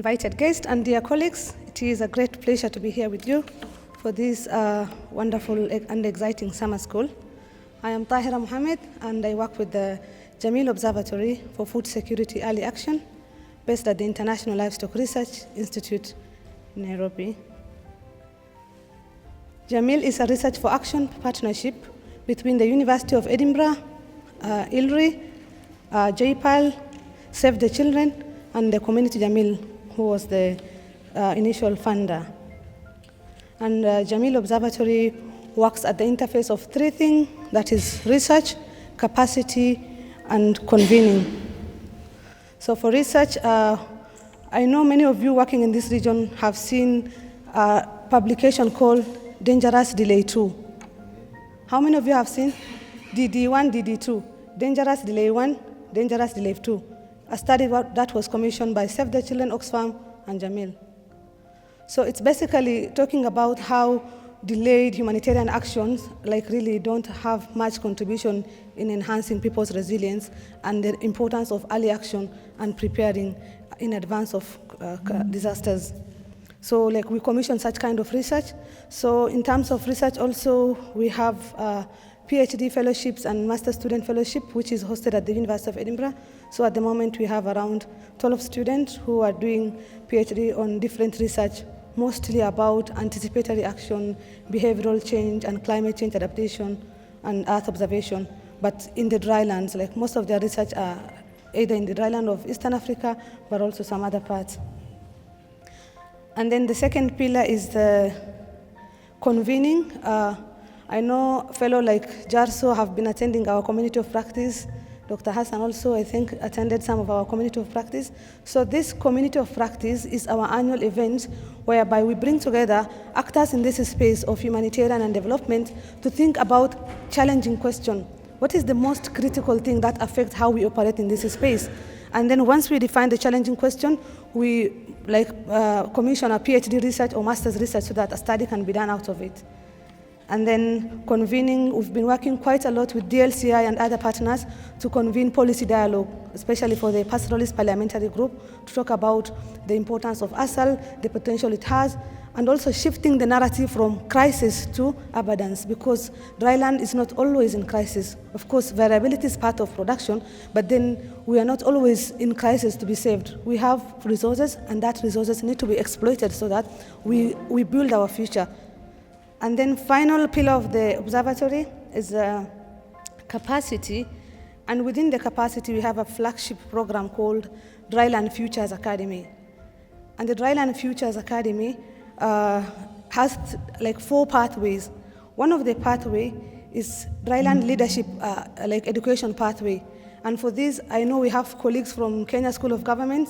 invited guests, and dear colleagues, it is a great pleasure to be here with you for this wonderful and exciting summer school. I am Tahira Mohamed, and I work with the Jameel Observatory for Food Security Early Action, based at the International Livestock Research Institute in Nairobi. Jameel is a research for action partnership between the University of Edinburgh, ILRI, JPAL, Save the Children, and the community Jameel, who was the initial funder. And Jameel Observatory works at the interface of three things, that is research, capacity, and convening. So for research, I know many of you working in this region have seen a publication called Dangerous Delay 2. How many of you have seen DD1, DD2? Dangerous Delay 1, Dangerous Delay 2. A study that was commissioned by Save the Children, Oxfam, and Jameel. So it's basically talking about how delayed humanitarian actions really don't have much contribution in enhancing people's resilience, and the importance of early action and preparing in advance of disasters. So we commission such kind of research. So in terms of research also, we have PhD fellowships and master student fellowship, which is hosted at the University of Edinburgh. So at the moment, we have around 12 students who are doing PhD on different research, mostly about anticipatory action, behavioral change, and climate change adaptation, and Earth observation. But in the drylands, most of their research are either in the dryland of Eastern Africa, but also some other parts. And then the second pillar is the convening. I know fellow like Jarso have been attending our community of practice. Dr. Hassan also, I think, attended some of our community of practice. So this community of practice is our annual event whereby we bring together actors in this space of humanitarian and development to think about challenging questions. What is the most critical thing that affects how we operate in this space? And then once we define the challenging question, we commission a PhD research or master's research so that a study can be done out of it. And then convening, we've been working quite a lot with DLCI and other partners to convene policy dialogue, especially for the pastoralist parliamentary group, to talk about the importance of ASAL, the potential it has, and also shifting the narrative from crisis to abundance, because dryland is not always in crisis. Of course, variability is part of production, but then we are not always in crisis to be saved. We have resources, and that resources need to be exploited so that we build our future. And then final pillar of the observatory is capacity. And within the capacity, we have a flagship program called Dryland Futures Academy. And the Dryland Futures Academy has 4 pathways. One of the pathway is Dryland Leadership Education pathway. And for this, I know we have colleagues from Kenya School of Government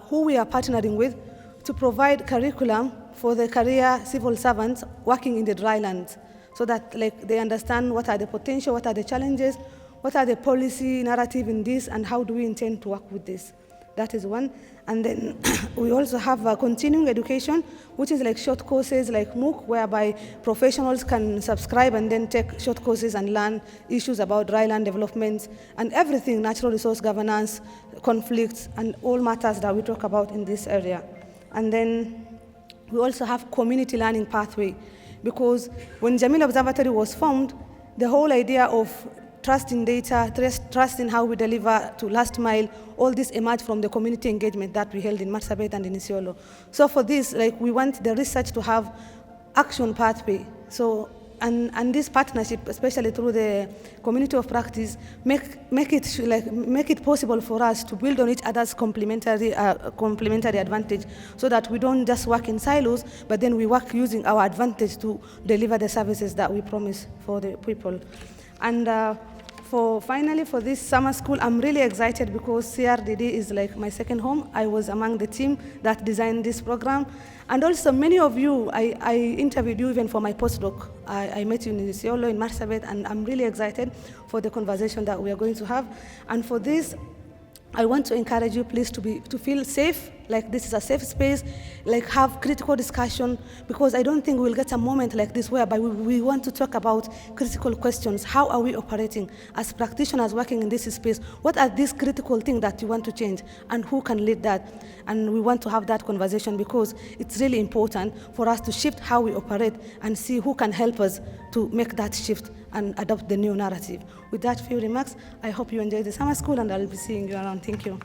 who we are partnering with to provide curriculum for the career civil servants working in the drylands, so that they understand what are the potential, what are the challenges, what are the policy narrative in this, and how do we intend to work with this. That is one. And then we also have a continuing education, which is short courses like MOOC, whereby professionals can subscribe and then take short courses and learn issues about dryland development and everything, natural resource governance, conflicts, and all matters that we talk about in this area. And then we also have community learning pathway, because when Jameel Observatory was formed, the whole idea of trust in data, trust in how we deliver to last mile, all this emerged from the community engagement that we held in Marsabit and in Isiolo. So for this, we want the research to have action pathway. So, and this partnership, especially through the community of practice, make it possible for us to build on each other's complementary advantage, so that we don't just work in silos, but then we work using our advantage to deliver the services that we promise for the people. And finally, for this summer school, I'm really excited because CRDD is my second home. I was among the team that designed this program. And also many of you, I interviewed you even for my postdoc. I met you in Isiolo, in Marsabit, and I'm really excited for the conversation that we are going to have. And for this, I want to encourage you, please, to feel safe like this is a safe space, like have critical discussion, because I don't think we'll get a moment like this whereby we want to talk about critical questions. How are we operating as practitioners working in this space? What are these critical things that you want to change, and who can lead that? And we want to have that conversation because it's really important for us to shift how we operate and see who can help us to make that shift and adopt the new narrative. With that few remarks, I hope you enjoy the summer school, and I'll be seeing you around. Thank you.